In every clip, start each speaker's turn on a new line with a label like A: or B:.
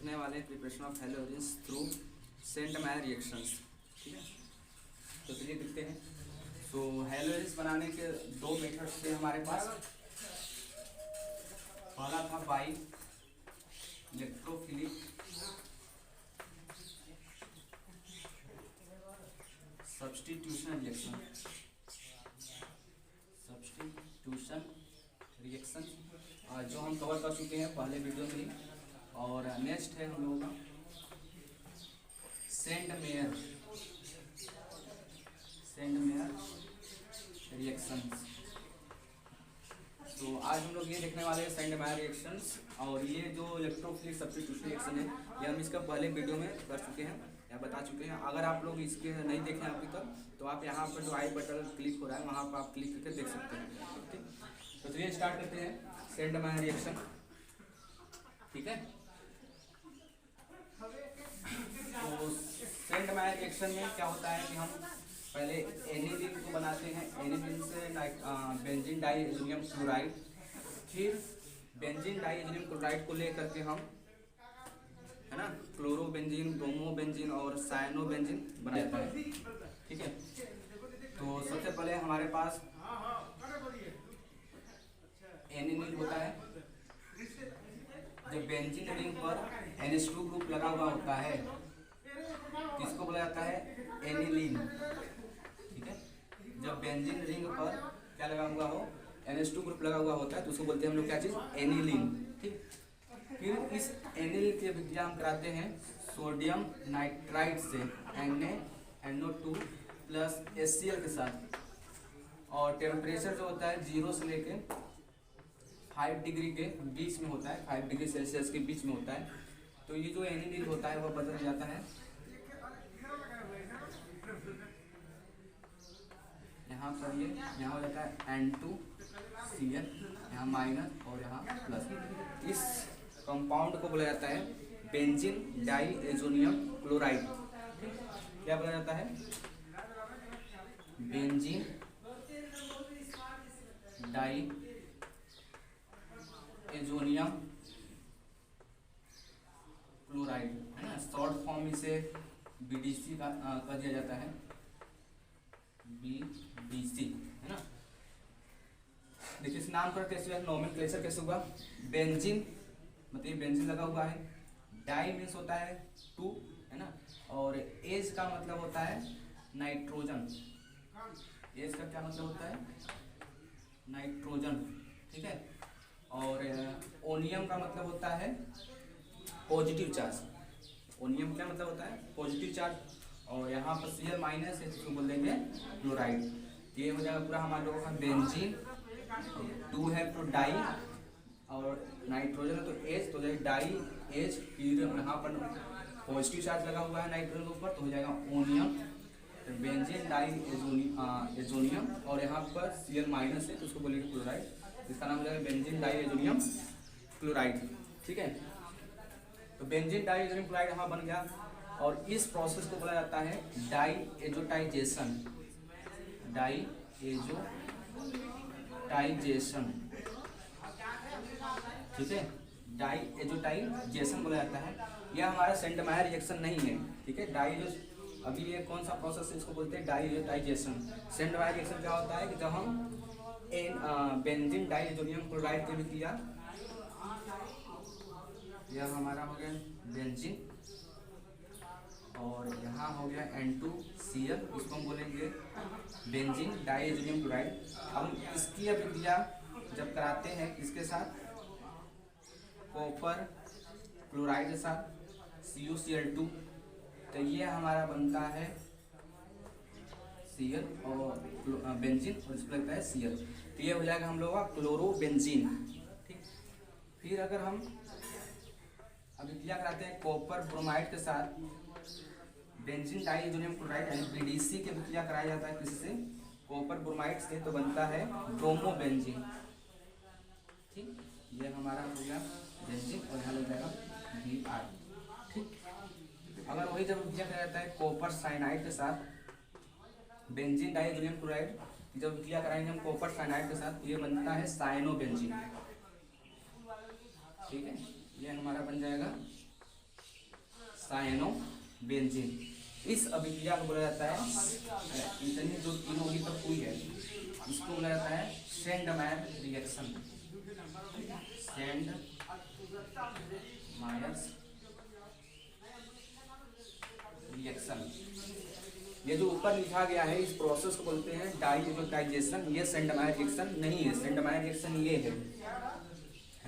A: देखने वाले हैं preparation of halogens through Sandmeyer reactions. ठीक है, तो चलिए देखते हैं। सो हैलोजेंस बनाने के दो मेथड्स थे हमारे पास। पहला था बाई इलेक्ट्रोफिलिक सब्स्टिट्यूशन रिएक्शन जो हम कवर कर चुके हैं पहले वीडियो में ही। और नेक्स्ट है हम लोगों का सेंट मेयर रिएक्शंस। तो आज हम लोग ये देखने वाले हैं सेंट मेयर रिएक्शंस। और ये जो इलेक्ट्रोफिलिक सब्स्टिट्यूशन रिएक्शन है ये हम इसका पहले वीडियो में कर चुके हैं या बता चुके हैं। अगर आप लोग इसके नहीं देखे अभी तक तो आप यहाँ पर जो आई बटन क्लिक हो रहा है वहाँ पर आप क्लिक करके देख सकते हैं। ठीक, तो चलिए स्टार्ट करते हैं सेंट मायर रिएक्शन। ठीक है, तो सेंट मायर रिएक्शन में क्या होता है कि हम पहले एनिलीन को बनाते हैं। एनिलीन से बेंजीन डाइएज़ोनियम क्लोराइड, फिर बेंजीन डाइएज़ोनियम क्लोराइड को लेकर के हम है ना क्लोरोबेंजीन, ब्रोमोबेंजीन और साइनोबेंजीन बनाते हैं। ठीक है, तो सबसे पहले हमारे पास एनिलीन होता है। जब बेंजीन रिंग पर NH2 ग्रुप लगा हुआ होता है इसको बोला जाता है एनिलीन। ठीक है, जब बेंजीन रिंग पर क्या लगा हुआ हो NH2 ग्रुप लगा हुआ होता है तो उसको बोलते हैं हम लोग क्या चीज, एनिलीन। ठीक, फिर इस एनिलीन की अभिक्रिया हम कराते हैं सोडियम नाइट्राइड से NaNO2 प्लस HCl के साथ। और टेम्परेचर जो होता है 0 से लेके 5 डिग्री के बीच में होता है, 5 डिग्री सेल्सियस के बीच में होता है। तो ये जो एनिलीन होता है वह बदल जाता है यहाँ पर, ये यहाँ हो जाता है N2Cl, यहाँ माइनस और यहाँ प्लस। इस कंपाउंड को बोला जाता है बेंजीन डाइएज़ोनियम क्लोराइड। क्या बोला जाता है, बेंजीन डाइएज़ोनियम क्लोराइड है ना। शॉर्ट फॉर्म इसे BDC का कर दिया जाता है, BDC है ना। देखिए इस नाम पर कैसे नोमेनक्लेचर कैसे हुआ। बेंजीन मतलब बेंजीन लगा हुआ है, डाई मीन्स होता है 2 है ना, और एज का मतलब होता है नाइट्रोजन। एज का क्या मतलब होता है, नाइट्रोजन। ठीक है, और ओनियम का मतलब होता है पॉजिटिव चार्ज। ओनियम क्या मतलब होता है, पॉजिटिव चार्ज। और यहाँ पर Cl माइनस है इसको बोल देंगे क्लोराइड। ये हो जाएगा पूरा हमारे लोगों का बेंजीन। 2 है तो डाई और नाइट्रोजन है तो एच, तो डाई एच। फिर यहाँ पर पॉजिटिव चार्ज लगा हुआ है नाइट्रोजन के ऊपर तो हो जाएगा ओनियम, तो बेंजीन डाइएज़ोनियम। और यहाँ पर Cl माइनस है तो उसको बोलेंगे क्लोराइड। इसका नाम हो जाएगा बेंजीन डाइएज़ोनियम क्लोराइड। ठीक है, तो बेंजीन डाइएज़ोनियम क्लोराइड यहाँ बन गया। और इस प्रोसेस को बोला जाता है डाइएज़ोटाइजेशन। ठीक है, डाइएज़ोटाइजेशन बोला जाता है। यह हमारा सेंट मायर रिएक्शन नहीं है। ठीक है, अभी ये कौन सा प्रोसेस है इसको बोलते हैं डाइएज़ोटाइजेशन। सेंट मायर रिएक्शन क्या होता है कि जब हम बेंजीन डाइएज़ोनियम क्लोराइड की अभिक्रिया, यह हमारा हो गया बेंजीन और यहाँ हो गया N2Cl, इसको हम बोलेंगे बेंजीन डाइएज़ोनियम क्लोराइड। हम इसकी अभिक्रिया जब कराते हैं इसके साथ कॉपर क्लोराइड के साथ CuCl2 तो ये हमारा बनता है Cl और बेंजीन और इसको लगता है Cl, तो ये हो जाएगा हम लोग का क्लोरोबेंजीन। ठीक, फिर अगर हम अभिक्रिया कराते हैं कॉपर ब्रोमाइड के साथ बेंजीन डाइएज़ोनियम क्लोराइड यानी BDC की अभिक्रिया कराया जाता है किससे, कॉपर ब्रोमाइड से, तो बनता है ब्रोमोबेंजीन। ठीक, ये हमारा हो गया बेंजीन और यहाँ लग जाएगा Br। ठीक, अगर वही जब अभिक्रिया कराया जाता है कॉपर साइनाइड के साथ बेंजीन डाइएज़ोनियम क्लोराइड, जब अभिक्रिया कराएंगे हम कॉपर साइनाइड के साथ ये बनता है साइनोबेंजीन। ठीक है, ये हमारा बन जाएगा साइनोबेंजीन। इस अभिक्रिया को बोला जाता है, इतनी जो तीनों होगी तब हुई है, इसको बोला जाता है सेंडमायर रिएक्शन। सेंडमायर्स रिएक्शन। ये जो ऊपर लिखा गया है इस प्रोसेस को बोलते हैं डाइजेशन। ये सेंडमायर रिएक्शन नहीं है, सेंडमायर रिएक्शन ये है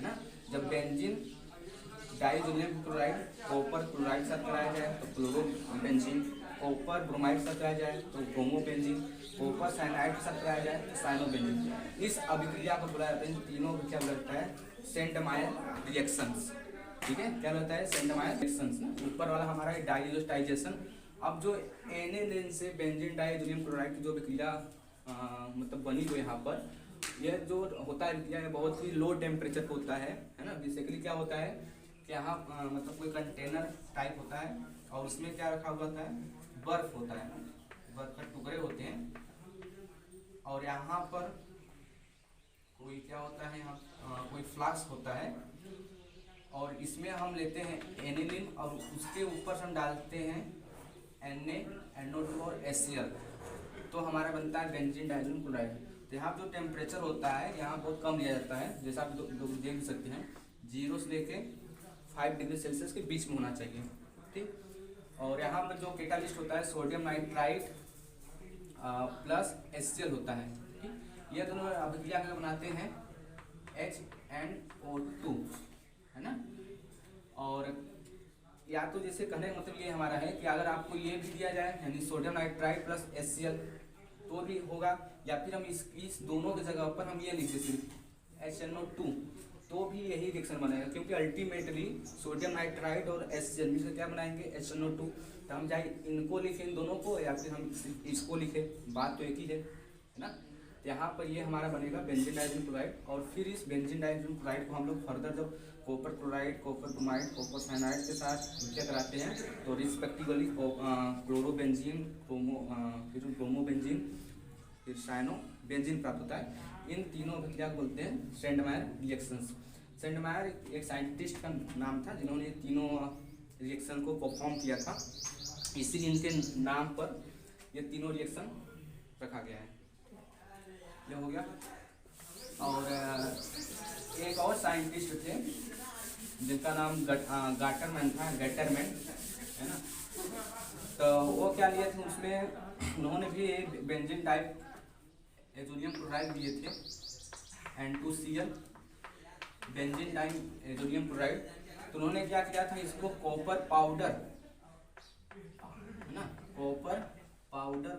A: ना, जब benzene diazonium chloride copper chloride साथ कराया जाए तो क्लोरोबेंजीन, कॉपर ब्रोमाइड साथ कराया जाए तो ब्रोमोबेंजीन, कॉपर साइनाइड के साथ कराया जाए तो साइनोबेंजीन। इस अभिक्रिया को बुलाया जाता है, इन तीनों को क्या बोलता है, सेंडमायर रिएक्शंस। ठीक है, क्या होता है, सेंडमायर रिएक्शंस ना। ऊपर वाला हमारा डाइजेशन। अब जो एनेलिन से बेंजीन डाइजोनियम क्लोराइड की जो अभिक्रिया मतलब बनी हुई यहाँ पर, यह जो होता है अभिक्रिया बहुत ही लो टेम्परेचर पे होता है ना। बेसिकली क्या होता है कि यहाँ मतलब कोई कंटेनर टाइप होता है और उसमें क्या रखा हुआ होता है, बर्फ होता है, बर्फ के टुकड़े होते हैं, और यहाँ पर कोई क्या होता है, यहाँ कोई फ्लास्क होता है, और इसमें हम लेते हैं एनिलीन और उसके ऊपर से हम डालते हैं Na, NO2 और HCl, तो हमारा बनता है बेंजीन डाइजोनियम क्लोराइड। तो यहाँ जो टेम्परेचर होता है यहाँ बहुत कम लिया जाता है, जैसा आप लोग देख सकते हैं 0 से लेके 5 डिग्री सेल्सियस के बीच में होना चाहिए। ठीक, और यहाँ पर जो कैटालिस्ट होता है सोडियम नाइट्राइट प्लस HCl होता है। ठीक, ये दोनों अभिक्रिया कर बनाते हैं HNO2, है ना। और या तो जैसे कहने का मतलब ये हमारा है कि अगर आपको ये भी दिया जाए यानी सोडियम नाइट्राइट प्लस HCl तो भी होगा, या फिर हम इस दोनों की जगह पर हम ये लिख देते HNO2 तो भी यही रिएक्शन बनेगा, क्योंकि अल्टीमेटली सोडियम नाइट्राइट और HCl मिलकर क्या बनाएंगे, HNO2। तो हम चाहे इनको लिखें इन दोनों को, या फिर हम इसको लिखें, बात तो एक ही है ना। यहाँ पर ये हमारा बनेगा बेंजीन डाइजोनियम क्लोराइड। और फिर इस बेंजीन डाइजोनियम क्लोराइड को हम लोग फर्दर जब copper chloride, copper bromide, copper cyanide के साथ क्या कराते हैं तो रिस्पेक्टिवली क्लोरोबेंजीन, फिर ब्रोमोबेंजीन, फिर साइनोबेंजीन प्राप्त होता है। इन तीनों अभिक्रिया को बोलते हैं सेंडमायर रिएक्शंस। सेंडमायर एक साइंटिस्ट का नाम था जिन्होंने तीनों रिएक्शन को परफॉर्म किया था, इसीलिए इनके नाम पर ये तीनों रिएक्शन रखा गया है। ये हो गया। और एक और साइंटिस्ट थे जिनका नाम गाटरमैन था, गैटरमैन, है ना। तो वो क्या लिए थे, उसमें उन्होंने भी एक बेंजीन डाइजोनियम क्लोराइड लिए थे N2Cl, बेंजीन डाइजोनियम क्लोराइड। तो उन्होंने क्या किया था, इसको कॉपर पाउडर, है ना, कॉपर पाउडर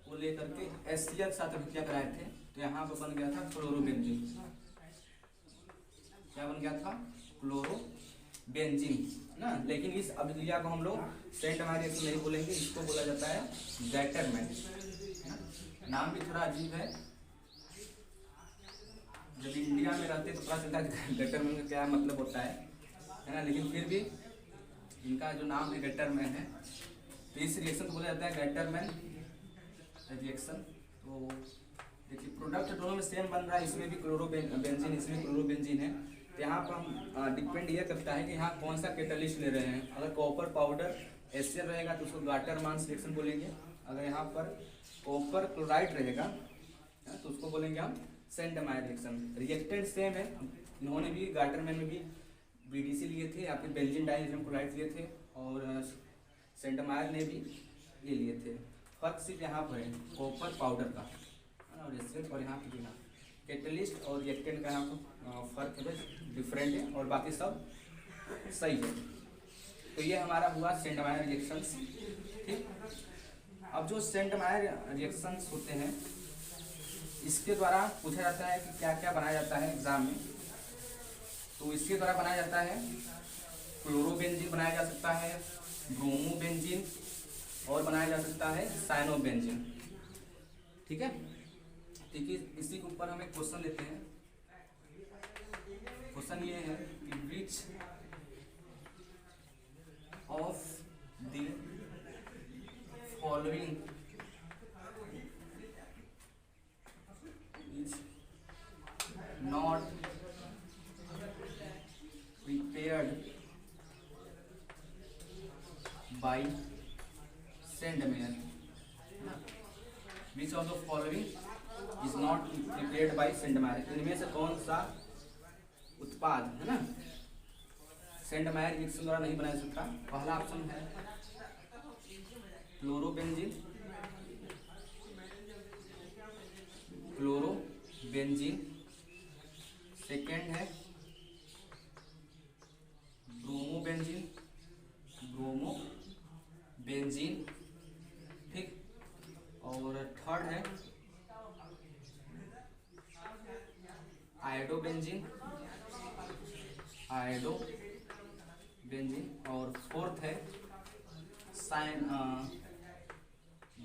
A: को लेकर के HCl के साथ अभिक्रिया कराए थे। तो यहाँ पर बन गया था क्लोरोबेंजीन। क्या बन गया था, क्लोरोबेंजीन ना। लेकिन इस अभिक्रिया को हम लोग सेंडमायर रिएक्शन नहीं बोलेंगे, इसको बोला जाता है गैटरमैन। नाम भी थोड़ा अजीब है, जब इंडिया में रहते तो पता चलता है गैटरमैन का क्या मतलब होता है ना। लेकिन फिर भी इनका जो नाम है गैटरमैन है, तो इस रिएक्शन को बोला जाता है गैटरमैन रिएक्शन। तो देखिए प्रोडक्ट दोनों में सेम बन रहा है, इसमें भी क्लोरोबेंजीन, इसमें क्लोरोबेंजीन है। तो यहाँ पर हम डिपेंड ये करता है कि यहाँ कौन सा कैटलिस्ट ले रहे हैं। अगर कॉपर पाउडर HCl रहेगा तो उसको गाटरमैन रिएक्शन बोलेंगे। अगर यहाँ पर कॉपर क्लोराइड रहेगा तो उसको बोलेंगे हम सेंडमायर रिएक्शन। रिएक्टेंट सेम है, इन्होंने भी गाटरमैन में भी BDC लिए थे या फिर बेंजीन डाइजोनियम क्लोराइड लिए थे, और सेंडमायर ने भी ये लिए थे। फर्क सिर्फ यहाँ पर है कॉपर पाउडर का और HCl, और यहाँ पर बिना कैटलिस्ट और रिएक्टेंट का यहाँ पर फर्क है, डिफरेंट है, और बाकी सब सही है। तो ये हमारा हुआ सेंडमायर रिएक्शंस। ठीक, अब जो सेंडमायर रिएक्शंस होते हैं इसके द्वारा पूछा जाता है कि क्या क्या बनाया जाता है एग्जाम में। तो इसके द्वारा बनाया जाता है क्लोरोबेंजीन बनाया जा सकता है, ब्रोमोबेंजीन, और बनाया जा सकता है साइनोबेंजीन। ठीक है, ठीक है। इसी के ऊपर हम एक क्वेश्चन लेते हैं। क्वेश्चन ये है कि which of the following is not prepared by send mayor, which of the following is not prepared by send mayor, इनमें से कौन सा उत्पाद है ना सेंट मायर रिएक्शन द्वारा नहीं बना सकता। पहला ऑप्शन है क्लोरोबेंजीन, सेकेंड है ब्रोमोबेंजीन, ठीक, और थर्ड है आयोडोबेंजीन, और फोर्थ है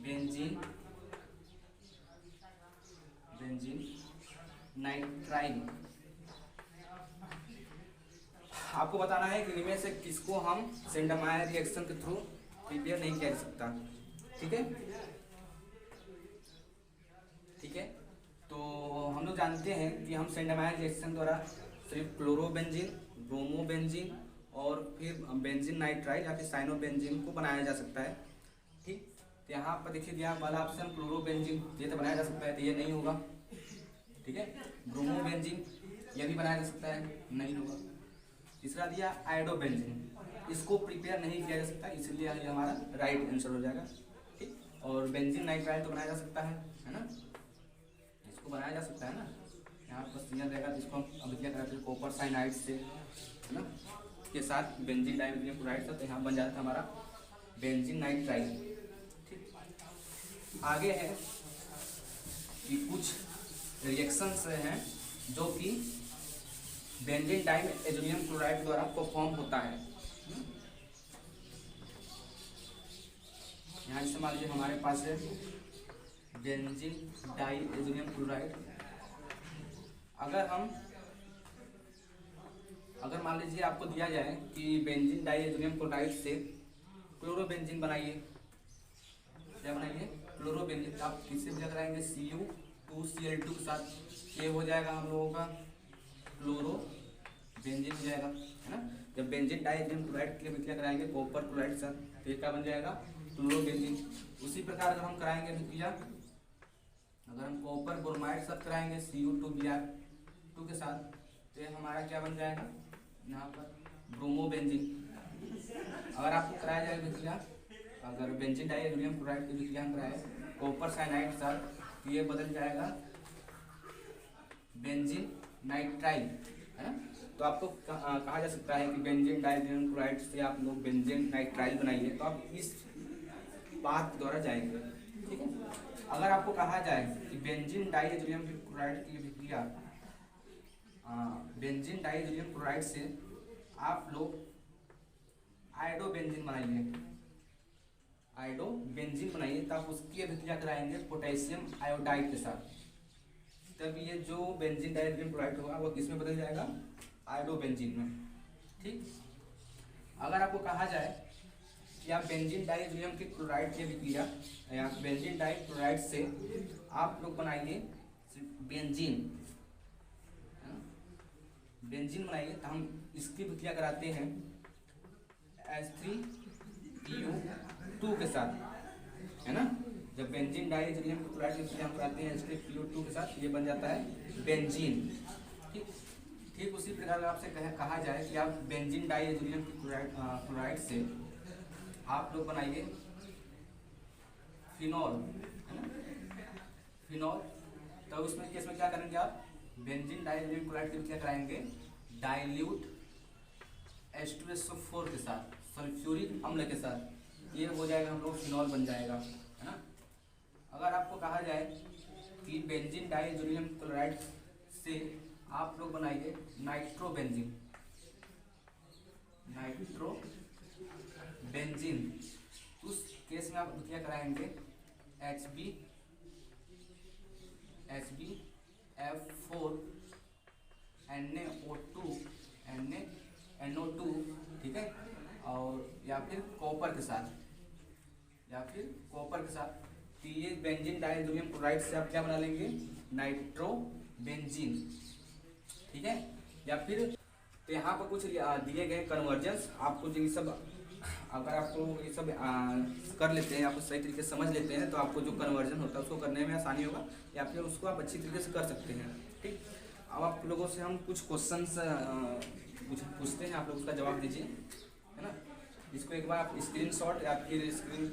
A: बेंजीन नाइट्राइल। आपको बताना है कि इनमें से किसको हम सेंडमायर रिएक्शन के थ्रू प्रिपेयर नहीं किया जा सकता। ठीक है, ठीक है। तो हम लोग जानते हैं कि हम सेंडमायर रिएक्शन द्वारा सिर्फ क्लोरोबेंजीन, ब्रोमोबेंजीन और फिर बेंजीन नाइट्राइल या फिर साइनोबेंजीन को बनाया जा सकता है। ठीक, तो यहाँ पर देखिए दिया वाला ऑप्शन क्लोरोबेंजीन, ये तो बनाया जा सकता है, तो ये नहीं होगा। ठीक है, ब्रोमोबेंजीन ये भी बनाया जा सकता है, नहीं होगा। तीसरा दिया आयोडोबेंजीन, इसको प्रिपेयर नहीं किया जा सकता, इसलिए ये हमारा राइट आंसर हो जाएगा। ठीक, और बेंजीन नाइट्राइल तो बनाया जा सकता है ना, इसको बनाया जा सकता है ना। यहाँ पर सीजन रहेगा तो इसको हम अभिक्रिया कराते हैं कॉपर साइनाइड से, है ना, के साथ बेंजीन डाइमिथिलियम क्लोराइड से, तो यहाँ बन जाता है हमारा बेंजीन नाइट्राइल। ठीक, आगे है कि कुछ रिएक्शंस हैं जो कि बेंजीन डाइएजोनियम क्लोराइड द्वारा परफॉर्म होता है। यहाँ जैसे मान लीजिए हमारे पास है बेंजीन डाइएजोनियम क्लोराइड। अगर मान लीजिए आपको दिया जाए कि बेंजीन डाइएजोनियम क्लोराइड से क्लोरोबेंजीन बनाइए, क्या बनाइए, क्लोरोबेंजीन, आप किससे विलय कराएंगे, Cu2Cl2 के साथ, ये हो जाएगा हम लोगों का क्लोरोबेंजीन हो जाएगा, है ना। जब बेंजीन डाइएजोनियम क्लोराइड के लिए विक्रिया कराएंगे कॉपर क्लोराइड के साथ, तो ये क्या बन जाएगा, क्लोरोबेंजीन। उसी प्रकार अगर हम कराएंगे विक्रिया, अगर हम कॉपर ब्रोमाइड के साथ कराएंगे Cu2Br2 के साथ, तो ये हमारा क्या बन जाएगा, यहाँ पर ब्रोमोबेंजीन। अगर आपको कराया जाए विक्रिया, अगर बेंजीन डाइएजोनियम क्लोराइड की विक्रिया हम कराए कॉपर साइनाइड के साथ, तो ये बदल जाएगा बेंजीन नाइट्राइल, है ना। तो आपको कहा जा सकता है कि बेंजीन डाइएजोनियम क्लोराइड से आप लोग बेंजीन नाइट्राइल बनाइए, तो आप इस बात के द्वारा जाएंगे। ठीक है, अगर आपको कहा जाए कि बेंजीन डाइएजोनियम क्लोराइड की विक्रिया बेंजीन डाइएजोनियम क्लोराइड से आप लोग आयोडोबेंजीन बनाइए, तो आप उसकी अभिक्रिया कराएंगे पोटेशियम आयोडाइड के साथ, तब ये जो बेंजीन डाइएजोनियम क्लोराइड होगा वो किसमें बदल जाएगा, आयोडोबेंजीन में। ठीक, अगर आपको कहा जाए कि आप बेंजीन डाइएजोनियम के क्लोराइड की अभिक्रिया या बेंजीन डाइक्लोराइड से आप लोग बनाइए बेंजीन बनाइए, तो हम इसकी अभिक्रिया कराते हैं H3PO2 के साथ, है ना। जब बेंजीन डाइएजोनियम क्लोराइड की अभिक्रिया हम कराते हैं H3PO2 के साथ, ये बन जाता है बेंजीन। ठीक, उसी प्रकार आपसे कहा जाए कि आप बेंजीन डाइएजोनियम क्लोराइड से आप लोग बनाइए फिनॉल, है ना, फिनॉल, तो उसमें केस में क्या करेंगे, आप बेंजीन डाइएजोनियम क्लोराइड की क्या कराएंगे, डाइल्यूट H2SO4 के साथ, सल्फ्यूरिक अम्ल के साथ, ये हो जाएगा हम लोग फिनॉल बन जाएगा, है ना। अगर आपको कहा जाए कि बेंजीन डाइएजोनियम क्लोराइड से आप लोग बनाइए नाइट्रोबेंजीन, उस केस में आप क्या कराएंगे HbF4NaO2, ठीक है, और या फिर कॉपर के साथ, तो ये बेंजीन डाइएजोनियम क्लोराइड से आप क्या बना लेंगे, नाइट्रोबेंजीन। ठीक है, या फिर तो यहाँ पर कुछ दिए गए कन्वर्जेंस, आपको जिन सब अगर आपको ये सब कर लेते हैं, आपको सही तरीके से समझ लेते हैं, तो आपको जो कन्वर्जन होता है उसको करने में आसानी होगा, या फिर उसको आप अच्छी तरीके से कर सकते हैं। ठीक, अब आप लोगों से हम कुछ क्वेश्चंस पूछते हैं, आप लोग उसका जवाब दीजिए, है ना। इसको एक बार आप स्क्रीनशॉट या फिर स्क्रीन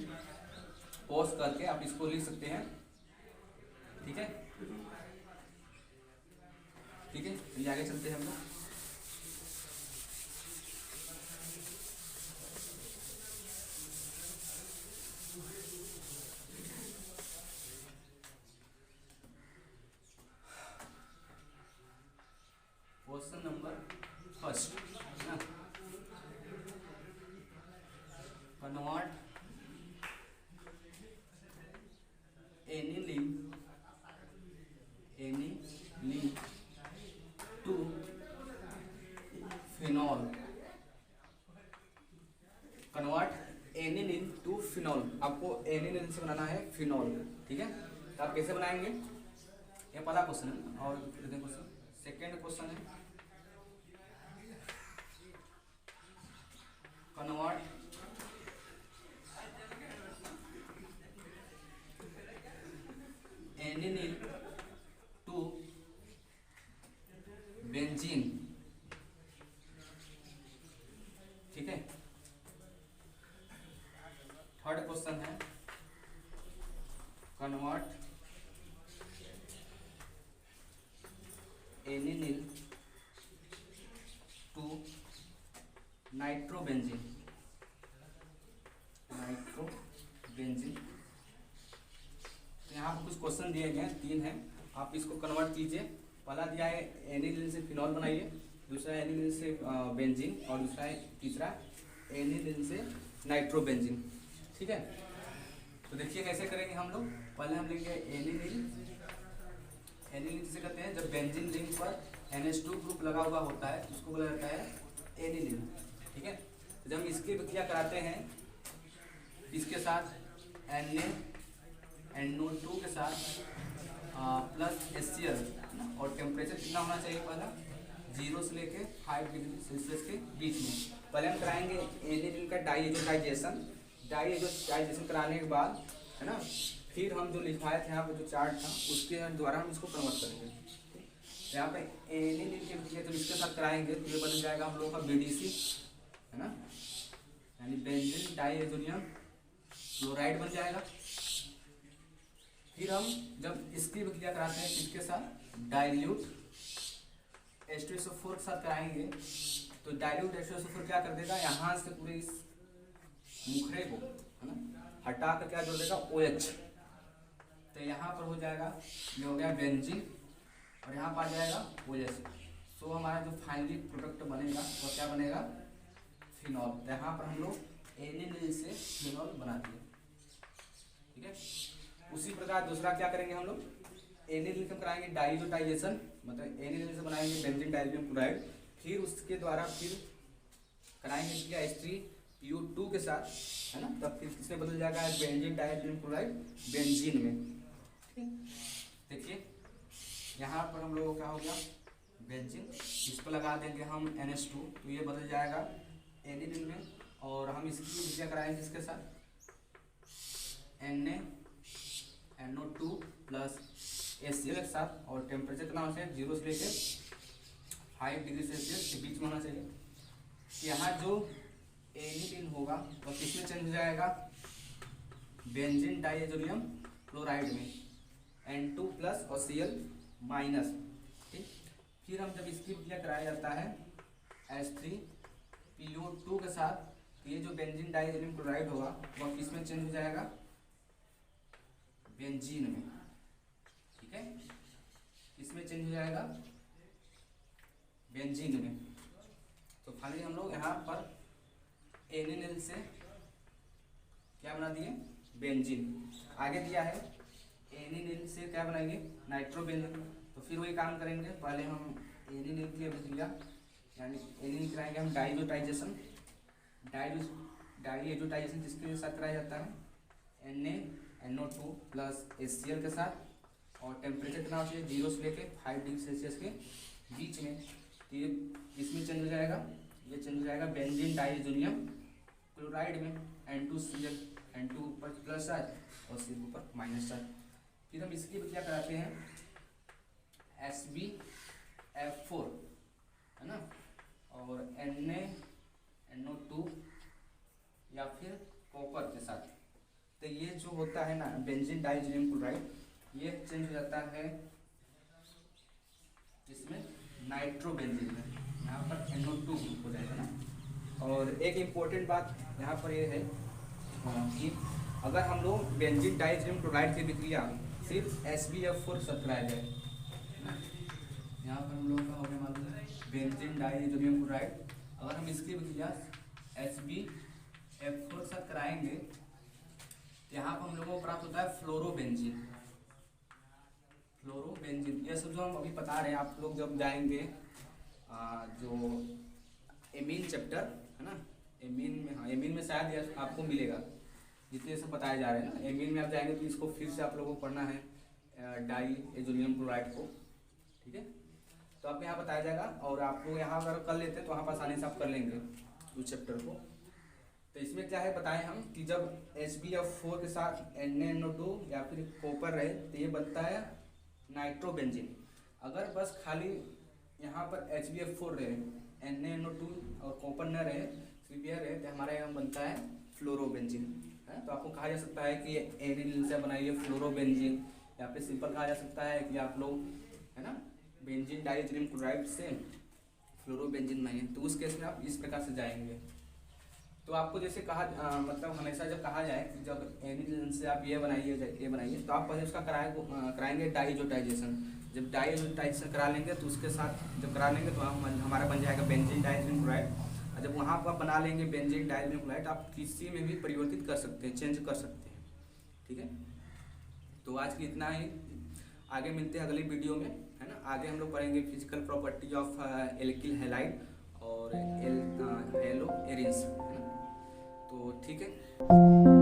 A: पॉज करके आप इसको लिख सकते हैं। ठीक है, ठीक है, चलिए आगे चलते हैं हम लोग। क्वेश्चन नंबर फर्स्ट, है ना, convert aniline to phenol. Convert aniline to phenol, आपको एनिलीन से बनाना है फिनॉल। ठीक है, तो आप कैसे बनाएंगे, ये पहला क्वेश्चन है। और क्वेश्चन सेकेंड क्वेश्चन है, कन्वर्ट एनिलीन टू बेंजीन। ठीक है, थर्ड क्वेश्चन है, कन्वर्ट एनिलीन टू नाइट्रोबेंजीन। तो यहाँ पर कुछ क्वेश्चन दिए गए हैं, 3 हैं, आप इसको कन्वर्ट कीजिए। पहला दिया है एनिलीन से फिनॉल बनाइए, दूसरा एनिलीन से बेंजीन, और दूसरा है तीसरा एनिलीन से नाइट्रोबेंजीन। ठीक है, तो देखिए कैसे करेंगे हम लोग। पहले हम लेंगे एनिलीन किसे कहते हैं, जब बेंजीन रिंग पर NH2 ग्रुप लगा हुआ होता है उसको बोला जाता है एनिलीन। ठीक है, तो जब हम इसकी विक्रिया कराते हैं इसके साथ NaNO2 के साथ प्लस HCl, और टेम्परेचर कितना होना चाहिए, पहला 0 से लेके 5 डिग्री सेल्सियस के बीच में। पहले हम कराएंगे एनिलीन का डाइएजोटाइजेशन कराने के बाद, है ना, फिर हम जो लिखवाए थे यहाँ पे जो चार्ट था उसके द्वारा हम इसको कन्वर्ट करेंगे। यहाँ पे एनिलीन के विक्रिया जब इसके साथ कराएंगे तो ये बन जाएगा हम लोग का BDC, है ना, यानी बेंजीन डाइएजोनियम क्लोराइड बन जाएगा। फिर हम जब इसकी विक्रिया कराते हैं इसके साथ डाइल्यूट H2SO4 के साथ कराएंगे, तो डाइल्यूट H2SO4 क्या कर देगा, यहाँ से पूरे इस मुखरे को, है ना, हटा कर क्या जोड़ देगा, OH। तो यहाँ पर हो जाएगा, ये हो गया बेंजीन, और यहाँ पर आ जाएगा OH। तो हमारा जो फाइनली प्रोडक्ट बनेगा वो क्या बनेगा, फिनॉल। यहाँ पर हम लोग एनिलीन से फिनॉल बना दिए। ठीक है, उसी प्रकार दूसरा क्या करेंगे हम लोग, एनिलीन से कराएंगे डाइएजोटाइजेशन, मतलब एनिलीन से बनाएंगे बेंजीन डाइल्यूट क्लोराइड, फिर उसके द्वारा फिर कराएंगे इसलिए H3PO2 के साथ, है ना, तब फिर किसमें बदल जाएगा, बेंजीन डाइल्यूट क्लोराइड बेंजीन में। देखिए यहाँ पर हम लोगों का हो गया बेंजीन, इस पर लगा देंगे हम NH2, तो ये बदल जाएगा एनिलीन में, और हम इसकी विक्रिया कराएंगे इसके साथ NaNO2 प्लस HCl के साथ, और टेम्परेचर कितना होना चाहिए, 0 से लेके 5 डिग्री सेल्सियस के बीच में होना चाहिए। यहाँ जो एनिलीन होगा वो किसमें चेंज हो जाएगा, बेंजीन डाइएजोनियम क्लोराइड में, N2 प्लस और Cl माइनस। ठीक, फिर हम जब इसकी विक्रिया कराया जाता है H3PO2 के साथ, तो ये जो बेंजीन डाइएजोनियम क्लोराइड होगा वह किसमें चेंज हो जाएगा, बेंजीन में। ठीक है, इसमें चेंज हो जाएगा बेंजीन में। तो फाइनली हम लोग यहाँ पर एनिलीन से क्या बना दिए, बेंजीन। आगे दिया है एनिलीन से क्या बनाएंगे, नाइट्रोबेंजीन। तो फिर वही काम करेंगे, पहले हम एनिलीन की विक्रिया यानी एनिलीन कराएंगे हम डाइएजोटाइजेशन जिसके साथ कराया जाता है NaNO2 प्लस HCl के साथ, और टेम्परेचर कितना होना चाहिए, 0 से लेके 5 डिग्री सेल्सियस के बीच में। तो ये इसमें चेंज हो जाएगा, ये चेंज हो जाएगा बेंजीन डाइएजोनियम क्लोराइड में N2Cl, N2 ऊपर प्लस चार्ज और Cl ऊपर माइनस चार्ज। फिर हम इसकी क्या कराते हैं SbF4 है ना, और NaNO2 या फिर कॉपर के साथ। तो ये जो होता है ना बेंजीन डाइजीनियम क्लोराइड, ये चेंज हो जाता है इसमें नाइट्रोबेंजीन में, यहाँ पर NO2 हो जाएगा ना। और एक इम्पोर्टेंट बात यहाँ पर ये है कि अगर हम लोग बेंजीन डाइजीनियम क्लोराइड की विक्रिया सिर्फ SbF4 के साथ कराया जाए, यहाँ पर हम लोग का हो गया मालूम है बेंजीन डाइजीनियम क्लोराइड, अगर हम इसकी विक्रिया SbF4 के साथ कराएंगे तो यहाँ पर हम लोगों को प्राप्त होता है फ्लोरोबेंजीन। फ्लोरोबेंजीन ये सब जो हम अभी बता रहे हैं, आप लोग जब जाएंगे जो एमीन चैप्टर है ना, एमीन में, हाँ एमीन में शायद ये आपको मिलेगा, जितने सब बताए जा रहे हैं ना, एमीन में आप जाएंगे तो इसको फिर से आप लोगों को पढ़ना है डाइएजोनियम क्लोराइड को, ठीक है। तो आपको यहाँ बताया जाएगा, और आप लोग यहाँ अगर कर लेते हैं तो वहाँ पर आसानी से आप कर लेंगे उस चैप्टर को। तो इसमें क्या है बताएं हम कि जब SbF4 के साथ NaNO2 या फिर कॉपर रहे तो ये बनता है नाइट्रोबेंजीन। अगर बस खाली यहाँ पर HbF4 रहे, NaNO2 और कॉपर न रहे, सिर्फ यह रहे, तो हमारे यहाँ बनता है फ्लोरोबेंजीन है। तो आपको कहा जा सकता है कि एनिल से बनाइए फ्लोरोबेंजीन, या फिर सिंपल कहा जा सकता है कि आप लोग है ना बेंजीन डाइजीनियम क्लोराइड से फ्लोरोबेंजीन बनाइए। तो उस केस में आप इस प्रकार से जाएंगे। तो आपको जैसे कहा मतलब हमेशा जब कहा जाए कि जब एनिल से आप ये बनाइए तो आप पहले उसका कराएंगे डाइजोटाइजेशन। जब डाइजोटाइजेशन करा लेंगे तो उसके साथ जब करा लेंगे तो हमारा बन जाएगा बेंजीन डाइजीनियम क्लोराइड। और जब वहाँ पर आप बना लेंगे बेंजीन डाइजीनियम क्लोराइड, आप किसी में भी परिवर्तित कर सकते हैं, चेंज कर सकते हैं, ठीक है। तो आज की इतना ही, आगे मिलते हैं अगली वीडियो में है ना। आगे हम लोग पढ़ेंगे physical property of alkyl halide और हेलो एरिन्स है ना। तो ठीक है।